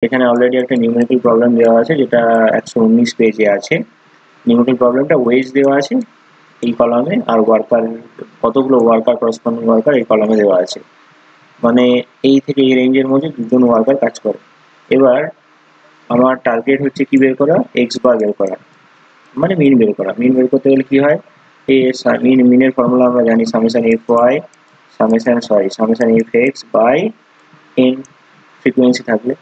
এখানে অলরেডি একটা numerical problem দেওয়া আছে, যেটা 119 পেজে আছে। নিউমেরিক্যাল প্রবলেমটা ওয়েজ দেওয়া আছে এই কলামে, আর ওয়ার্কার কতগুলো ওয়ার্কার, করসপন্ডিং ওয়ার্কার এই কলামে দেওয়া আছে। মানে এই থেকে এই রেঞ্জের মধ্যে দুজন ওয়ার্কার কাজ করে। এবার আমার টার্গেট হচ্ছে কি বের করা, এক্স বার বের করা, মানে মিন বের করা। মিন বের করতে গেলে কি হয়, মিনের ফর্মুলা আমরা জানি, summation f y summation f x by n frequency থাকলে।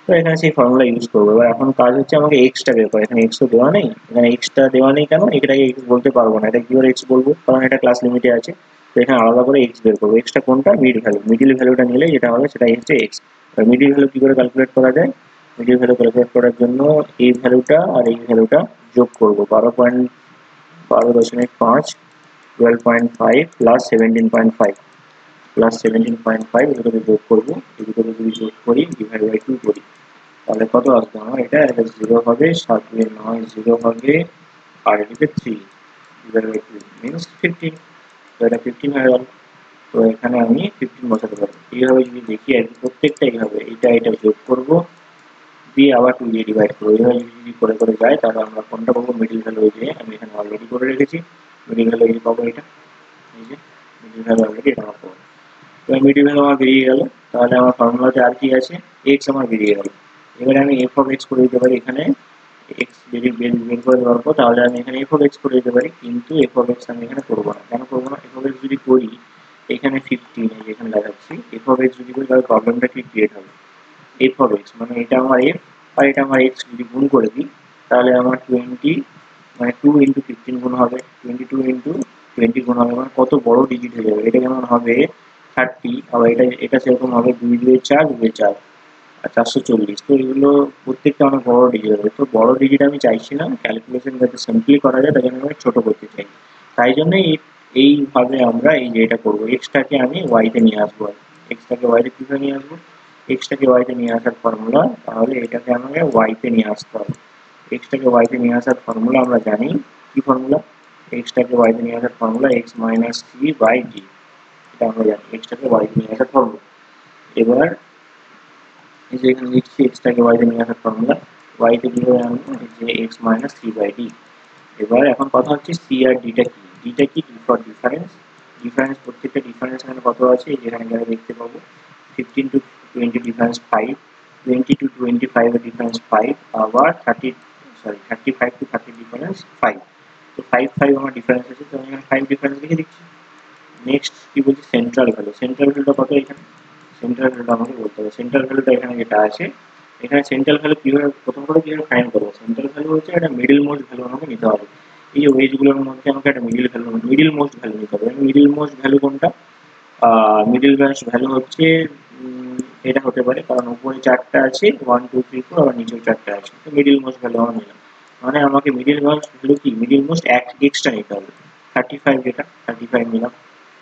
তো এখানে সেই ফর্মুলা ইউজ করবো। এবার এখন কাজ হচ্ছে আমাকে এক্সটা বের করা। এখানে এক্স তো দেওয়া নেই, এখানে এক্সটা দেওয়া নেই কেন, এটাকে এক্স বলতে পারবো না, এটা কি করে এক্স বলবো, কারণ এটা ক্লাস লিমিটে আছে। তো এখানে আলাদা করে এক্স বের করবো। এক্সটা কোনটা, মিডিল ভ্যালুটা নিলে যেটা হবে সেটাই হচ্ছে এক্স। মিডিল ভ্যালু কি করে ক্যালকুলেট করা যায়, মিডিল ভ্যালু ক্যালকুলেট করার জন্য এই ভ্যালুটা আর এই ভ্যালুটা যোগ করবো, 12.5 12.5 প্লাস 17.5 প্লাস 17.5 এটাকে যোগ করবো। এদিকে যদি যোগ করি ডিভাইড বাই 2 করি, তাহলে কত আসবে আমার, এটা 0 হবে, 7 9 0 হবে, আর এদিকে 3 ডিভাইড বাই 2 মিনস 15। তো এটা 15 হয়ে গেল। তো এখানে আমি 15 বসাতে পারি। এইভাবে যদি দেখি আর কি, প্রত্যেকটা এইভাবে এটা যোগ করবো, দিয়ে আবার 2 দিয়ে ডিভাইড করবো। এইভাবে যদি করে করে যায়, তাহলে আমরা কোনটা পাবো, মিডিল ভ্যালু। এই যে আমি এখানে অলরেডি করে রেখেছি মিডিল ভ্যালু, এই পাবো এটা, এই যে মিডিল ভ্যালু অলরেডি এটা আমার পাবো। এবার মিডিল ভ্যালু আমার বেরিয়ে গেল, তাহলে আমার ফর্মুলাতে আর কি আছে, এক্স আমার বেরিয়ে গেল। এবারে আমি এফ অফ এক্স করে দিতে পারি। এখানে এক্স যদি বের করে দেওয়ার পর, তাহলে আমি এখানে এফ অফ এক্স করে দিতে পারি, কিন্তু এফ অফ এক্স আমি এখানে করবো না। কেন করবো না, এফ অফ এক্স যদি করি, এখানে 15 এই যেখানে দেখাচ্ছি, এফ অফ এক্স যদি করি তাহলে প্রবলেমটা কি ক্রিয়েট হবে। এফ অফ এক্স মানে এটা আমার এফ, আর এটা আমার এক্স যদি গুণ করে দিই, তাহলে আমার 20 মানে 2 ইন্টু 15 গুণ হবে, 22 ইন্টু 20 গুণ হবে, মানে কত বড় ডিজিট হয়ে যাবে। এটা যেমন হবে 30, আবার এটা সেরকম হবে 2 2 4 2 4 আর 440। তো এগুলো প্রত্যেকটা অনেক বড় ডিজিট হবে। তো বড় ডিজিট আমি চাইছি না, ক্যালকুলেশন যাতে সিম্পলি করা যায় তাই জন্য আমি ছোট করতে চাই। তাই জন্য এইভাবে আমরা এই যে এটা করবো, এক্সটাকে আমি ওয়াইতে নিয়ে আসবো। এক্সটাকে ওয়াইতে কিভাবে নিয়ে আসবো, এক্সটাকে ওয়াইতে নিয়ে আসার ফর্মুলা, তাহলে এটাকে আমাকে ওয়াইতে নিয়ে আসতে হবে। এক্সটাকে ওয়াইতে নিয়ে আসার ফর্মুলা আমরা জানি, কি ফর্মুলা, এক্সটাকে ওয়াইতে নিয়ে আসার formula x minus c by d, এটা আমরা জানি এক্সটাকে ওয়াইতে নিয়ে আসার ফর্মুলা। এবার এই যে এখানে লিখছি এক্সটাকে ওয়াইতে নিয়ে আসার ফর্মুলা, ওয়াইতে কিভাবে আনবো, যে x minus c by d. এবার এখন কথা হচ্ছে সি আর ডিটা কি, ডিটা কি, ডি ফর ডিফারেন্স। ডিফারেন্স, প্রত্যেকটা ডিফারেন্স এখানে কত আছে, যেখানে গেলে দেখতে পাবো 15 to 20 ডিফারেন্স 5, 20 to 25 এর ডিফারেন্স 5, আবার 35 to 30 ডিফারেন্স 5। তো 5 5 আমার ডিফারেন্স আছে, তো আমি এখানে 5 ডিফারেন্স লিখে দিচ্ছি। নেক্সট কি বলছি, সেন্ট্রাল ভ্যালু। সেন্ট্রাল ভ্যালুটা কত, এখানে সেন্ট্রাল ভ্যালুটা আমাকে বলতে হবে। সেন্ট্রাল ভ্যালুটা এখানে যেটা আছে, এখানে সেন্ট্রাল ভ্যালু কিভাবে, প্রথম করে কিভাবে ফাইন্ড করবো, সেন্ট্রাল ভ্যালু হচ্ছে একটা মিডিল মোস্ট ভ্যালু আমাকে নিতে হবে। এই যে ওয়েজগুলোর মধ্যে আমাকে একটা মিডিল মোস্ট ভ্যালু নিতে হবে। মিডিল মোস্ট ভ্যালু কোনটা, মিডিল ভ্যালু হচ্ছে এটা হতে পারে, কারণ উপরে 4টা আছে 1 2 3 4, আবার নিচেও 4টা আছে। তো মিডিল মোস্ট ভ্যালু আমার নিলাম, মানে আমাকে মিডিল মোস্ট ভ্যালু কি, মিডিল মোস্ট এক্সট্রা নিতে হবে। 35 যেটা 35 নিলাম,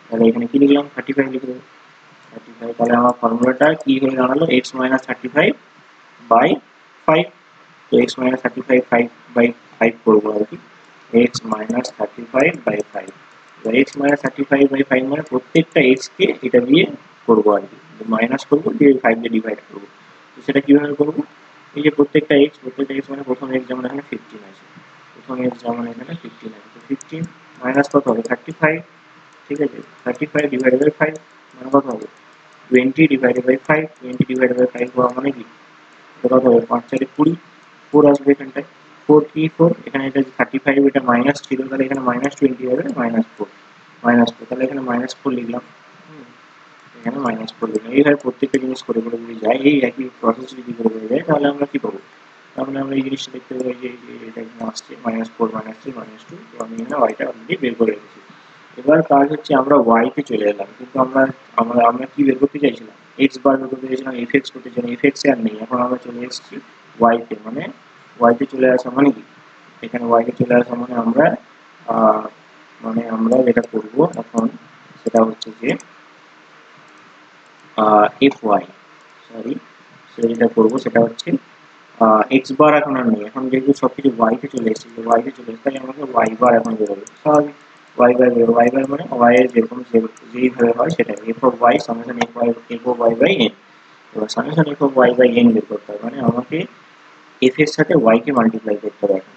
তাহলে এখানে কি লিখলাম, 35 লিখে দেবো। 35, তাহলে আমার ফর্মুলাটা কি হয়ে দাঁড়ালো, এক্স মাইনাস 35 বাই 5। তো এক্স মাইনাস 35 5 বাই 5 করবো আর কি, এক্স মাইনাস 35 বাই 5। এবার এক্স মাইনাস 35 বাই 5 মানে প্রত্যেকটা এক্স কে এটা দিয়ে করবো আর কি, মাইনাস করবো দিয়ে 5 দিয়ে ডিভাইড করবো। তো সেটা কিভাবে করবো, এই যে প্রত্যেকটা এক্স মানে প্রথম এক্স যেমন এখানে 15 আছে, প্রথম এক্স যেমন এখানে 15 আছে, তো 15 মাইনাস কত হবে 35, ঠিক আছে, 35 ডিভাইডেড বাই 5 মানে কত হবে 20 ডিভাইডেড বাই 5, 20 ডিভাইডেড বাই 5 হওয়া মানে কি, কত হবে 5 4 20, 4 আসবে এখানটায়। 4 কি 4, এখানে এটা 35 এটা মাইনাস ছিল, তাহলে এখানে মাইনাস 20 হবে, মাইনাস 4 তাহলে এখানে মাইনাস 4 লিখলাম, এখানে মাইনাস 4 লিখলাম। এইভাবে প্রত্যেকটা জিনিস করে করে যদি যায়, এই একই প্রসেস যদি করে করে যায়, তাহলে আমরা কি পাবো, তাহলে আমরা এই জিনিসটা দেখতে পাবো যে এটা এখানে আসছে -4 -3 -2। তো আমি এখানে ওয়াইটা অলরেডি বের করে রেখেছি। এবার কাজ হচ্ছে আমরা ওয়াইতে চলে এলাম, কিন্তু আমরা আমরা আমরা কি বের করতে চাইছিলাম, এক্স বার বের করতে চাইছিলাম, এফ এক্স করতে চাইছিলাম, এফ এক্স আর নেই, এখন আমরা চলে এসেছি ওয়াইতে। মানে ওয়াইতে চলে আসা মানে কি, এখানে ওয়াইতে চলে আসা মানে আমরা যেটা করবো এখন, সেটা হচ্ছে যে এফ ওয়াই, সরি, সেটা যেটা করবো সেটা হচ্ছে এক্স বার এখন আর নেই, এখন যেহেতু সবকিছু ওয়াইতে চলে এসেছে, ওয়াইতে চলে এসেছে, তাই আমাকে ওয়াই বার এখন বেরোবে, স্বাভাবিক। ওয়াই বার বেরোবে, ওয়াই বার মানে ওয়াই এর যেরকম যেইভাবে হয় সেটাই, F of Y summation F of Y by N. এবার summation F of Y by N বের করতে হবে, মানে আমাকে এফ এর সাথে ওয়াই কে মাল্টিপ্লাই করতে হবে এখন।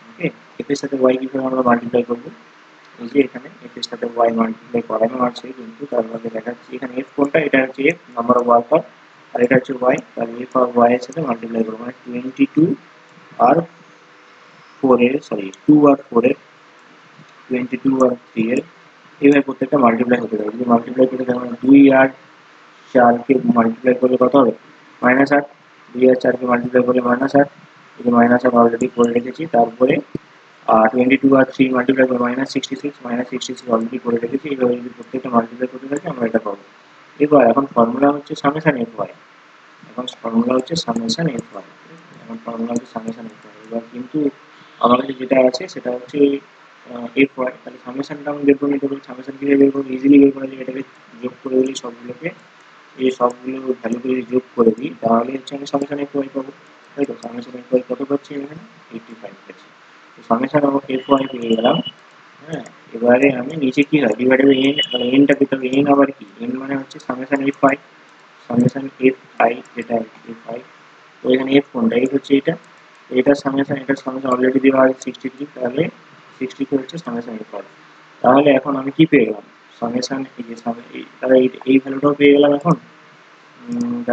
ওকে, এফ এর সাথে ওয়াই কিভাবে আমরা মাল্টিপ্লাই করবো, এই যে এখানে এফ এর সাথে ওয়াই মাল্টিপ্লাই করানো আছে, কিন্তু তার মধ্যে দেখাচ্ছি এখানে এফ কোনটা, এটা হচ্ছে এফ নাম্বার অফ ওয়ার্কার, আর এটা হচ্ছে ওয়াই, তাহলে এফ আর ওয়াই এর সাথে মাল্টিপ্লাই করবো, মানে 22 আর 4 এর, সরি 2 আর 4 এর, 22 আর 3 এর, এইভাবে প্রত্যেকটা মাল্টিপ্লাই হতে পারে। যদি মাল্টিপ্লাই করে দেখো 2 আর 4 কে মাল্টিপ্লাই করলে কত হবে, -8, 2 আর 4 কে মাল্টিপ্লাই করলে -8, এই যে -8 অলরেডি করে রেখেছি, তারপরে 22 আর 3 মাল্টিপ্লাই করে -66, -66 অলরেডি করে রেখেছি, এইভাবে যদি প্রত্যেকটা মাল্টিপ্লাই করতে থাকি আমরা এটা পাবো। এবার এখন ফর্মুলা হচ্ছে সামেশন এফ ওয়াই, এখন ফর্মুলা হচ্ছে সামেশন এফ ওয়াই, এখন ফর্মুলা হচ্ছে সামেশন এফ ওয়াই। এবার কিন্তু আমার কাছে যেটা আছে সেটা হচ্ছে এফ ওয়াই, তাহলে সামেশনটা আমি বের করে নিতে পারি। সামেশন কীভাবে বের করবো, ইজিলি বের করা যায়, এটাকে যোগ করে দিই সবগুলোকে, এই সবগুলো ভ্যালুগুলো যোগ করে দিই, তাহলে হচ্ছে আমি সামেশন এফ ওয়াই পাবো, তাই তো। সামেশন এফ ওয়াই কত পাচ্ছি এখানে, 85 পাচ্ছি। তো সামেশন এফ ওয়াই পেয়ে গেলাম। হ্যাঁ, এবারে আমি নিচে কি হয়, ডিভাইডেড বাই এন, তাহলে এনটা পেতে হবে, এন আবার কি, এন মানে হচ্ছে summation F I, summation F I, যেটা এফ আই, তো এখানে এফ কোনটা, এফ হচ্ছে এটা, এটার সামেশন, এটার সামেশন অলরেডি দেওয়া আছে 63, তাহলে 63 হচ্ছে সামেশন এফ আই। তাহলে এখন আমি কি পেয়ে গেলাম, সামেশন, এই যে তাহলে এই ভ্যালুটাও পেয়ে গেলাম এখন।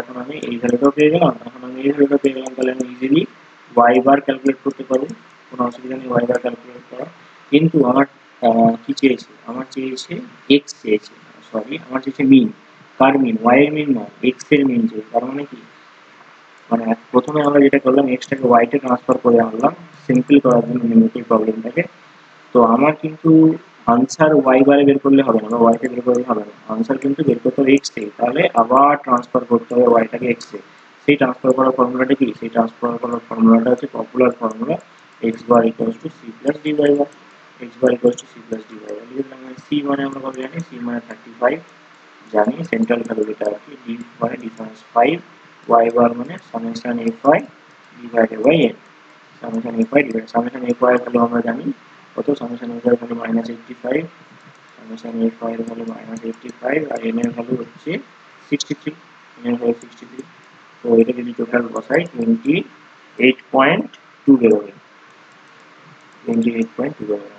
এখন আমি এই ভ্যালুটাও পেয়ে গেলাম, এখন আমি এই ভ্যালুটা পেয়ে গেলাম, তাহলে আমি ইজিলি ওয়াই বার ক্যালকুলেট করতে পারবো, কোনো অসুবিধা নেই ওয়াই বার ক্যালকুলেট করা। কিন্তু আমার কি চেয়েছে, আমার চেয়েছে এক্স চেয়েছে, সরি আমার চেয়েছে মিন, কার মিন, ওয়াই এর মিন না, এক্স এর মিন চেয়েছে। তার মানে কি, মানে প্রথমে আমরা যেটা করলাম এক্সটাকে ওয়াইতে ট্রান্সফার করে আনলাম সিম্পল করার জন্য নিউমেরিক্যাল প্রবলেমটাকে। তো আমার কিন্তু আনসার ওয়াই বারে বের করলে হবে না বা ওয়াইতে বের করলে হবে না, আনসার কিন্তু বের করতে হবে এক্স থেকে, তাহলে আবার ট্রান্সফার করতে হবে ওয়াইটাকে এক্স এ। সেই ট্রান্সফার করার ফর্মুলাটা কি, সেই ট্রান্সফার করার ফর্মুলাটা হচ্ছে popular formula, x bar equals to c plus d by bar, x bar equals to c plus d by bar. C মানে আমরা কত জানি, সি মানে 35 জানি, সেন্ট্রাল ভ্যালু যেটা আর কি, ডি মানে ডিফারেন্স 5, ওয়াই বার মানে summation f y divided by n, summation f y divide, summation f y value আমরা জানি কত, summation f y value -85, summation f y এর ভ্যালু -85, আর এন এর ভ্যালু হচ্ছে 63, এন এর ভ্যালু 63। তো এটা যদি টোটাল বসাই 28.2 বেরোবে, 28.2 বেরোবে।